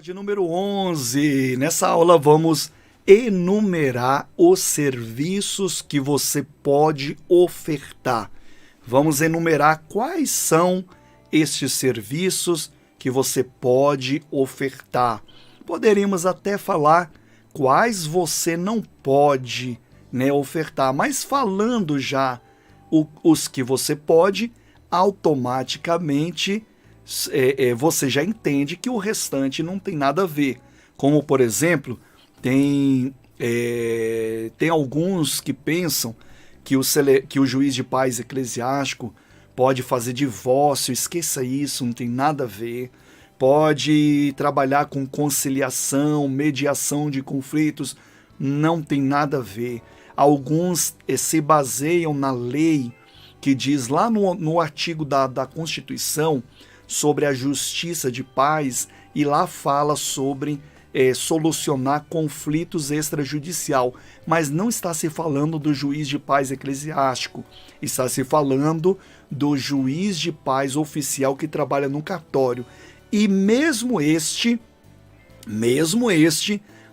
De número 11. Nessa aula vamos enumerar os serviços que você pode ofertar. Vamos enumerar quais são estes serviços que você pode ofertar. Poderíamos até falar quais você não pode, ofertar, mas falando já os que você pode, automaticamente você já entende que o restante não tem nada a ver. Como, por exemplo, tem alguns que pensam que o juiz de paz eclesiástico pode fazer divórcio. Esqueça isso, não tem nada a ver. Pode trabalhar com conciliação, mediação de conflitos, não tem nada a ver. Alguns se baseiam na lei que diz lá no artigo da Constituição sobre a justiça de paz, e lá fala sobre solucionar conflitos extrajudicial, mas não está se falando do juiz de paz eclesiástico, está se falando do juiz de paz oficial que trabalha no cartório. E mesmo este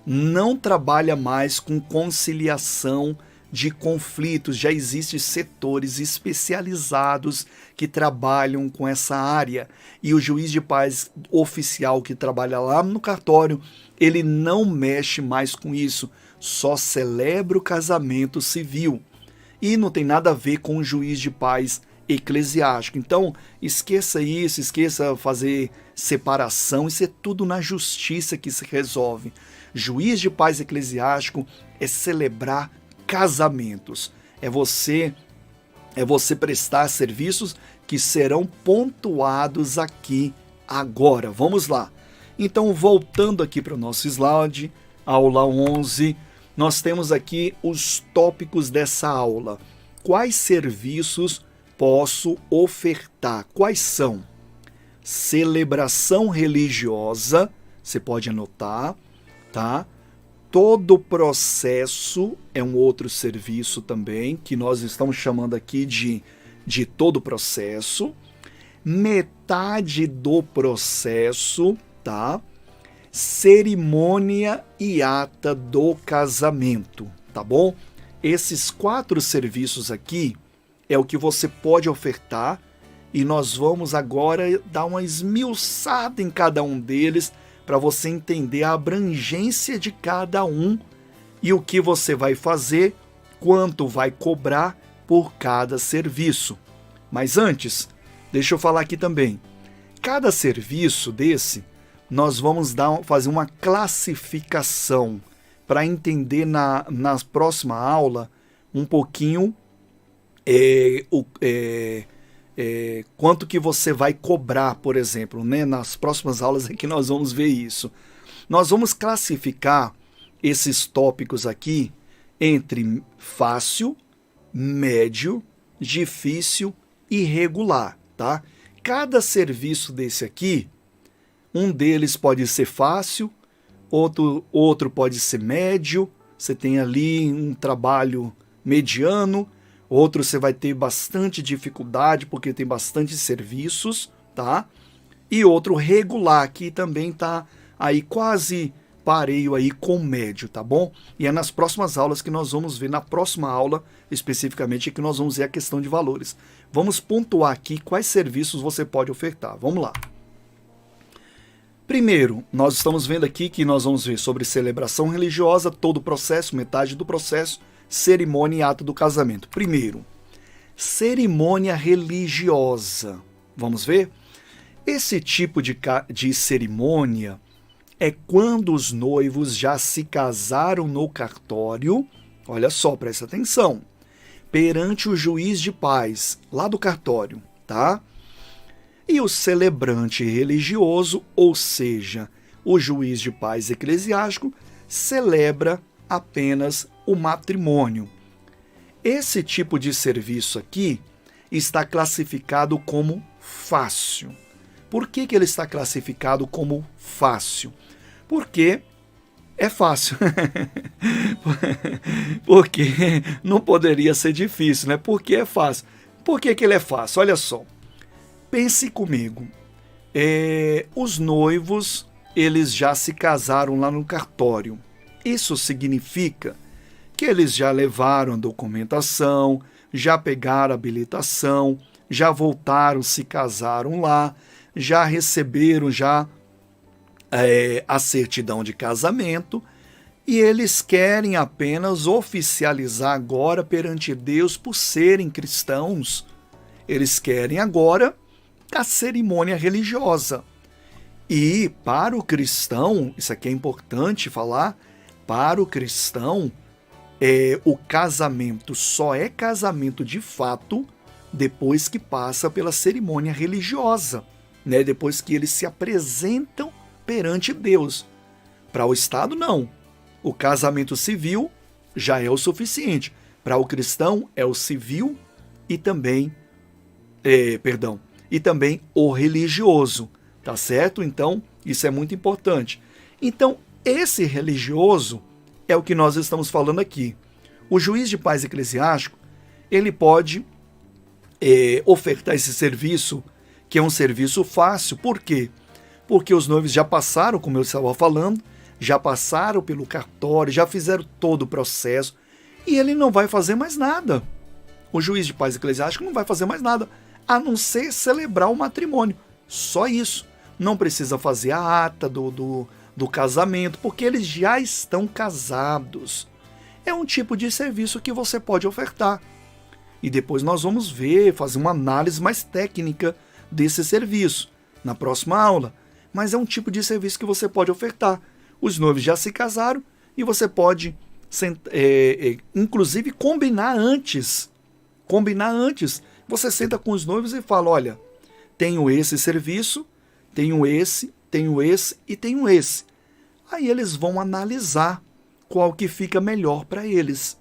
não trabalha mais com conciliação de conflitos. Já existem setores especializados que trabalham com essa área. E o juiz de paz oficial que trabalha lá no cartório, ele não mexe mais com isso, só celebra o casamento civil. E não tem nada a ver com o juiz de paz eclesiástico. Então, esqueça isso, esqueça fazer separação, isso é tudo na justiça que se resolve. Juiz de paz eclesiástico é celebrar casamentos, é você prestar serviços que serão pontuados aqui agora. Vamos lá. Então, voltando aqui para o nosso slide, aula 11, nós temos aqui os tópicos dessa aula. Quais serviços posso ofertar? Quais são? Celebração religiosa, você pode anotar, tá? Todo processo é um outro serviço também, que nós estamos chamando aqui de todo processo. Metade do processo, tá? Cerimônia e ata do casamento, tá bom? Esses 4 serviços aqui é o que você pode ofertar, e nós vamos agora dar uma esmiuçada em cada um deles para você entender a abrangência de cada um e o que você vai fazer, quanto vai cobrar por cada serviço. Mas antes, deixa eu falar aqui também. Cada serviço desse, nós vamos fazer uma classificação para entender na próxima aula um pouquinho quanto que você vai cobrar, por exemplo, nas próximas aulas é que nós vamos ver isso. Nós vamos classificar esses tópicos aqui entre fácil, médio, difícil e regular, tá? Cada serviço desse aqui, um deles pode ser fácil, outro pode ser médio, você tem ali um trabalho mediano, outro você vai ter bastante dificuldade porque tem bastante serviços, tá? E outro regular, que também tá aí quase pareio aí com médio, tá bom? E é nas próximas aulas que nós vamos ver, na próxima aula especificamente, que nós vamos ver a questão de valores. Vamos pontuar aqui quais serviços você pode ofertar. Vamos lá. Primeiro, nós estamos vendo aqui que nós vamos ver sobre celebração religiosa, todo o processo, metade do processo, cerimônia e ato do casamento. Primeiro, cerimônia religiosa. Vamos ver? Esse tipo de cerimônia é quando os noivos já se casaram no cartório, olha só, presta atenção, perante o juiz de paz, lá do cartório, tá? E o celebrante religioso, ou seja, o juiz de paz eclesiástico, celebra apenas o matrimônio. Esse tipo de serviço aqui está classificado como fácil. Por que ele está classificado como fácil? Porque é fácil. Porque não poderia ser difícil, né? Porque é fácil. Por que ele é fácil? Olha só. Pense comigo. Os noivos eles já se casaram lá no cartório. Isso significa que eles já levaram a documentação, já pegaram a habilitação, já voltaram, se casaram lá, já receberam a certidão de casamento, e eles querem apenas oficializar agora perante Deus por serem cristãos. Eles querem agora a cerimônia religiosa. E para o cristão, isso aqui é importante falar, para o cristão, o casamento só é casamento de fato depois que passa pela cerimônia religiosa, né? Depois que eles se apresentam perante Deus. Para o Estado, não. O casamento civil já é o suficiente. Para o cristão, é o civil e também, e também o religioso, tá certo? Então, isso é muito importante. Então, esse religioso é o que nós estamos falando aqui. O juiz de paz eclesiástico, ele pode ofertar esse serviço, que é um serviço fácil. Por quê? Porque os noivos já passaram, como eu estava falando, já passaram pelo cartório, já fizeram todo o processo, e ele não vai fazer mais nada. O juiz de paz eclesiástico não vai fazer mais nada, a não ser celebrar o matrimônio. Só isso. Não precisa fazer a ata do casamento, porque eles já estão casados. É um tipo de serviço que você pode ofertar. E depois nós vamos fazer uma análise mais técnica desse serviço na próxima aula. Mas é um tipo de serviço que você pode ofertar. Os noivos já se casaram e você pode, inclusive, combinar antes. Combinar antes. Você senta com os noivos e fala, olha, tenho esse serviço, tenho esse e tenho esse. Aí eles vão analisar qual que fica melhor para eles.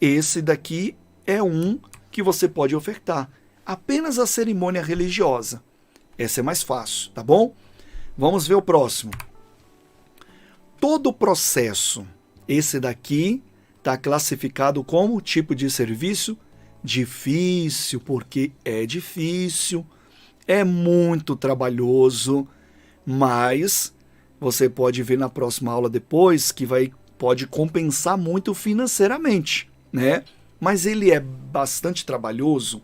Esse daqui é um que você pode ofertar. Apenas a cerimônia religiosa. Essa é mais fácil, tá bom? Vamos ver o próximo. Todo o processo. Esse daqui está classificado como tipo de serviço difícil, porque é difícil, é muito trabalhoso, mas você pode ver na próxima aula depois que pode compensar muito financeiramente, né? Mas ele é bastante trabalhoso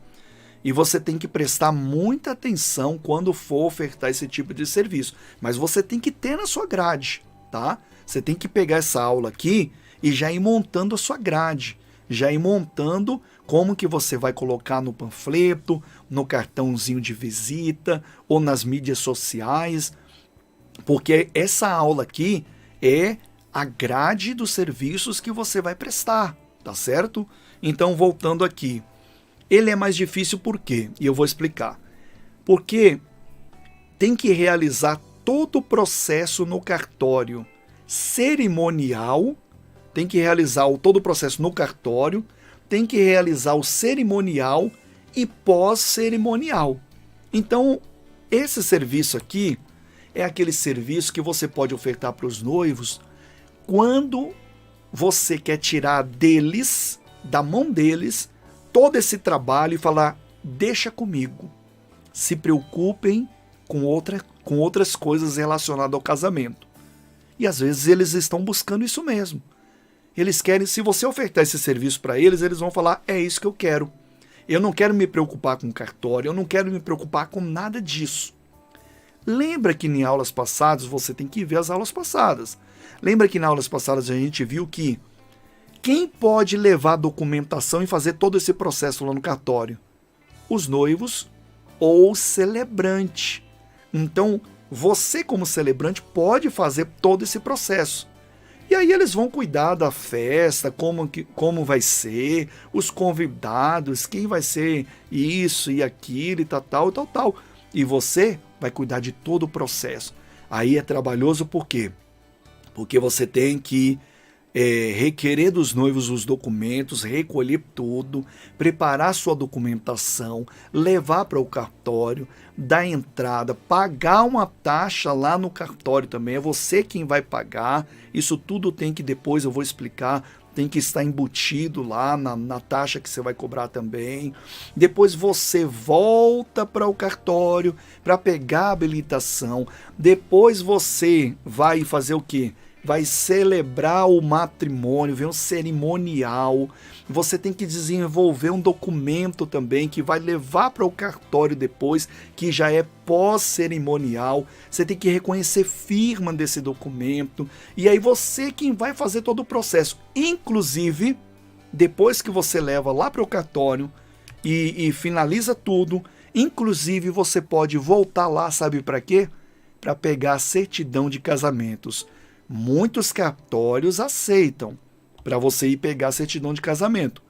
e você tem que prestar muita atenção quando for ofertar esse tipo de serviço. Mas você tem que ter na sua grade, tá? Você tem que pegar essa aula aqui e já ir montando a sua grade, já ir montando como que você vai colocar no panfleto, no cartãozinho de visita ou nas mídias sociais, porque essa aula aqui é a grade dos serviços que você vai prestar, tá certo? Então, voltando aqui, ele é mais difícil por quê? E eu vou explicar. Porque tem que realizar todo o processo no cartório cerimonial, tem que realizar todo o processo no cartório, tem que realizar o cerimonial e pós-cerimonial. Então, esse serviço aqui é aquele serviço que você pode ofertar para os noivos quando você quer tirar deles, da mão deles, todo esse trabalho e falar, deixa comigo, se preocupem com outras coisas relacionadas ao casamento. E às vezes eles estão buscando isso mesmo. Eles querem, se você ofertar esse serviço para eles, eles vão falar, é isso que eu quero. Eu não quero me preocupar com cartório, eu não quero me preocupar com nada disso. Lembra que em aulas passadas, você tem que ver as aulas passadas. Lembra que em aulas passadas a gente viu que quem pode levar a documentação e fazer todo esse processo lá no cartório? Os noivos ou o celebrante. Então, você como celebrante pode fazer todo esse processo. E aí eles vão cuidar da festa, como vai ser, os convidados, quem vai ser isso e aquilo e tal. E você vai cuidar de todo o processo. Aí é trabalhoso por quê? Porque você tem que requerer dos noivos os documentos, recolher tudo, preparar sua documentação, levar para o cartório, dar entrada, pagar uma taxa lá no cartório também, é você quem vai pagar, isso tudo tem que depois eu vou explicar tem que estar embutido lá na taxa que você vai cobrar também. Depois você volta para o cartório para pegar a habilitação. Depois você vai fazer o quê? Vai celebrar o matrimônio, vem um cerimonial. Você tem que desenvolver um documento também que vai levar para o cartório depois, que já é pós-cerimonial. Você tem que reconhecer firma desse documento. E aí você quem vai fazer todo o processo. Inclusive, depois que você leva lá para o cartório e finaliza tudo, inclusive você pode voltar lá, sabe para quê? Para pegar a certidão de casamentos. Muitos cartórios aceitam para você ir pegar a certidão de casamento.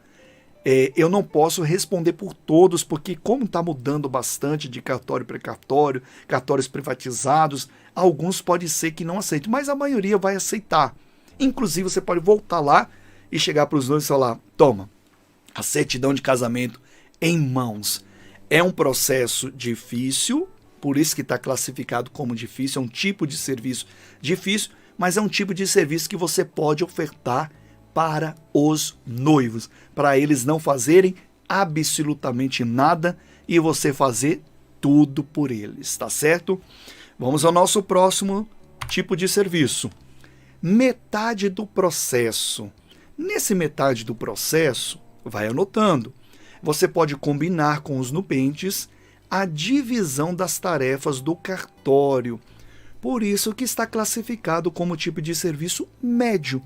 Eu não posso responder por todos, porque como está mudando bastante de cartório para cartório, cartórios privatizados, alguns pode ser que não aceitem, mas a maioria vai aceitar. Inclusive você pode voltar lá e chegar para os noivos e falar, toma, a certidão de casamento em mãos. É um processo difícil, por isso que está classificado como difícil, é um tipo de serviço difícil, mas é um tipo de serviço que você pode ofertar para os noivos, para eles não fazerem absolutamente nada e você fazer tudo por eles, tá certo? Vamos ao nosso próximo tipo de serviço. Metade do processo. Nesse metade do processo, vai anotando. Você pode combinar com os nupentes a divisão das tarefas do cartório. Por isso que está classificado como tipo de serviço médio.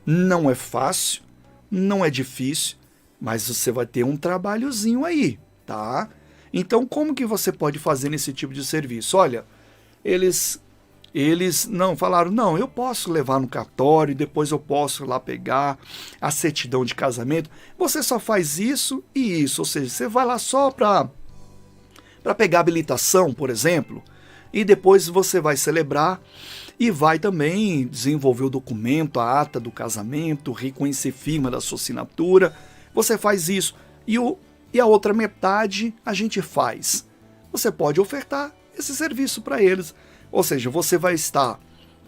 Não é fácil, não é difícil, mas você vai ter um trabalhozinho aí, tá? Então, como que você pode fazer nesse tipo de serviço? Olha, eles não falaram, não, eu posso levar no cartório, depois eu posso lá pegar a certidão de casamento. Você só faz isso e isso, ou seja, você vai lá só para pegar a habilitação, por exemplo, e depois você vai celebrar e vai também desenvolver o documento, a ata do casamento, reconhecer firma da sua assinatura. Você faz isso. E a outra metade a gente faz. Você pode ofertar esse serviço para eles. Ou seja, você vai estar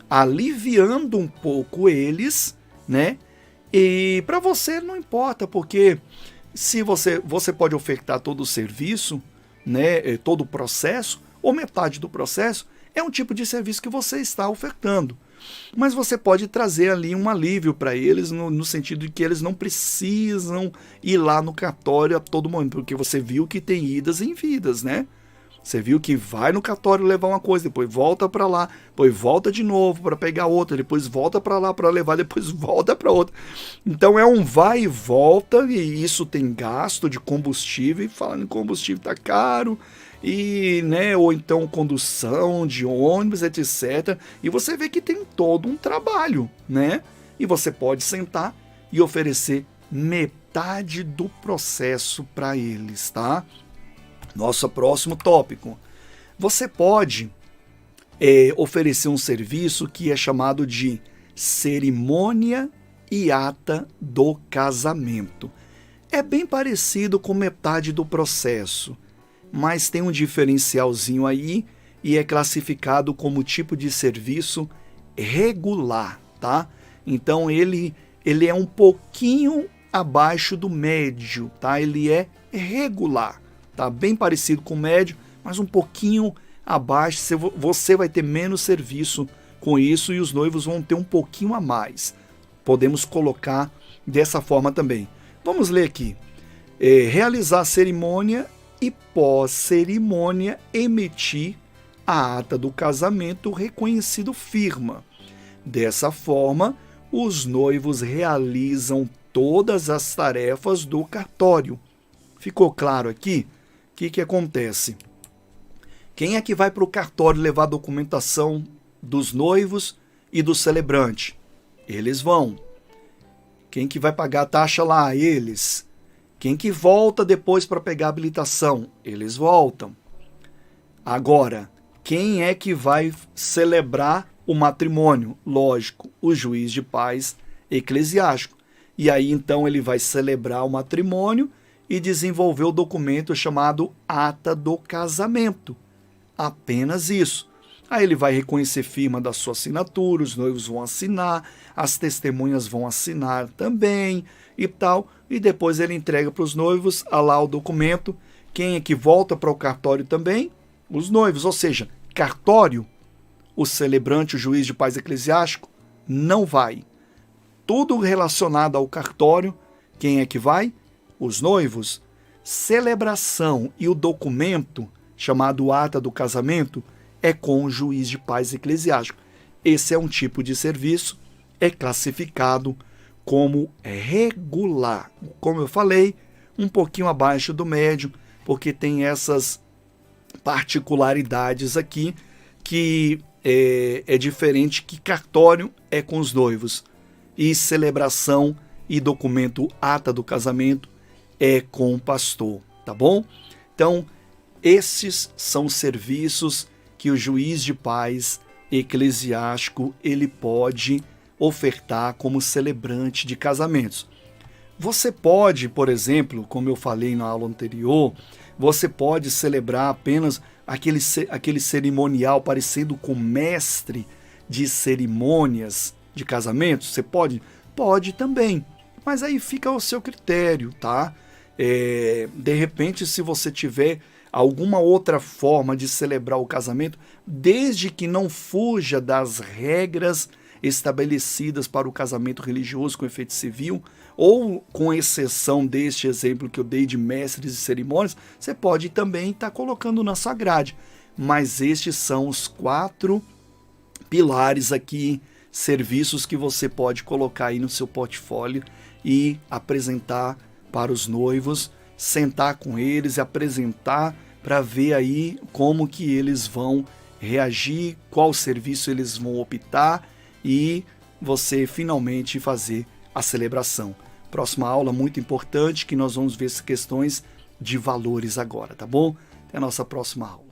aliviando um pouco eles, né? E para você não importa, porque se você pode ofertar todo o serviço, né, todo o processo, ou metade do processo, é um tipo de serviço que você está ofertando. Mas você pode trazer ali um alívio para eles, no sentido de que eles não precisam ir lá no cartório a todo momento, porque você viu que tem idas e vindas, né? Você viu que vai no cartório levar uma coisa, depois volta para lá, depois volta de novo para pegar outra, depois volta para lá para levar, depois volta para outra. Então é um vai e volta, e isso tem gasto de combustível, e falando em combustível tá caro, e, né, ou então condução de ônibus, etc. E você vê que tem todo um trabalho, né? E você pode sentar e oferecer metade do processo para eles, tá? Nosso próximo tópico. Você pode oferecer um serviço que é chamado de cerimônia e ata do casamento. É bem parecido com metade do processo, mas tem um diferencialzinho aí e é classificado como tipo de serviço regular, tá? Então ele é um pouquinho abaixo do médio, tá? Ele é regular, tá? Bem parecido com o médio, mas um pouquinho abaixo. Você vai ter menos serviço com isso e os noivos vão ter um pouquinho a mais. Podemos colocar dessa forma também. Vamos ler aqui. Realizar a cerimônia e pós-cerimônia emitir a ata do casamento reconhecido firma. Dessa forma, os noivos realizam todas as tarefas do cartório. Ficou claro aqui? O que acontece? Quem é que vai para o cartório levar a documentação dos noivos e do celebrante? Eles vão. Quem que vai pagar a taxa lá? Eles. Quem que volta depois para pegar a habilitação? Eles voltam. Agora, quem é que vai celebrar o matrimônio? Lógico, o juiz de paz eclesiástico. E aí então ele vai celebrar o matrimônio e desenvolver o documento chamado ata do casamento. Apenas isso. Aí ele vai reconhecer firma da sua assinatura, os noivos vão assinar, as testemunhas vão assinar também e tal, e depois ele entrega para os noivos lá o documento. Quem é que volta para o cartório também? Os noivos, ou seja, cartório, o celebrante, o juiz de paz eclesiástico, não vai. Tudo relacionado ao cartório, quem é que vai? Os noivos. Celebração e o documento, chamado ata do casamento, é com o juiz de paz eclesiástico. Esse é um tipo de serviço, é classificado como regular. Como eu falei, um pouquinho abaixo do médio, porque tem essas particularidades aqui que é diferente, que cartório é com os noivos e celebração e documento ata do casamento é com o pastor, tá bom? Então, esses são os serviços que o juiz de paz eclesiástico ele pode ofertar como celebrante de casamentos. Você pode, por exemplo, como eu falei na aula anterior, você pode celebrar apenas aquele cerimonial parecendo com mestre de cerimônias de casamentos. Você pode? Pode também, mas aí fica ao seu critério, tá? De repente, se você tiver alguma outra forma de celebrar o casamento, desde que não fuja das regras estabelecidas para o casamento religioso com efeito civil, ou com exceção deste exemplo que eu dei de mestres de cerimônias, você pode também estar colocando na sua grade. Mas estes são os 4 pilares aqui, serviços que você pode colocar aí no seu portfólio e apresentar para os noivos, sentar com eles e apresentar para ver aí como que eles vão reagir, qual serviço eles vão optar e você finalmente fazer a celebração. Próxima aula muito importante que nós vamos ver questões de valores agora, tá bom? Até a nossa próxima aula.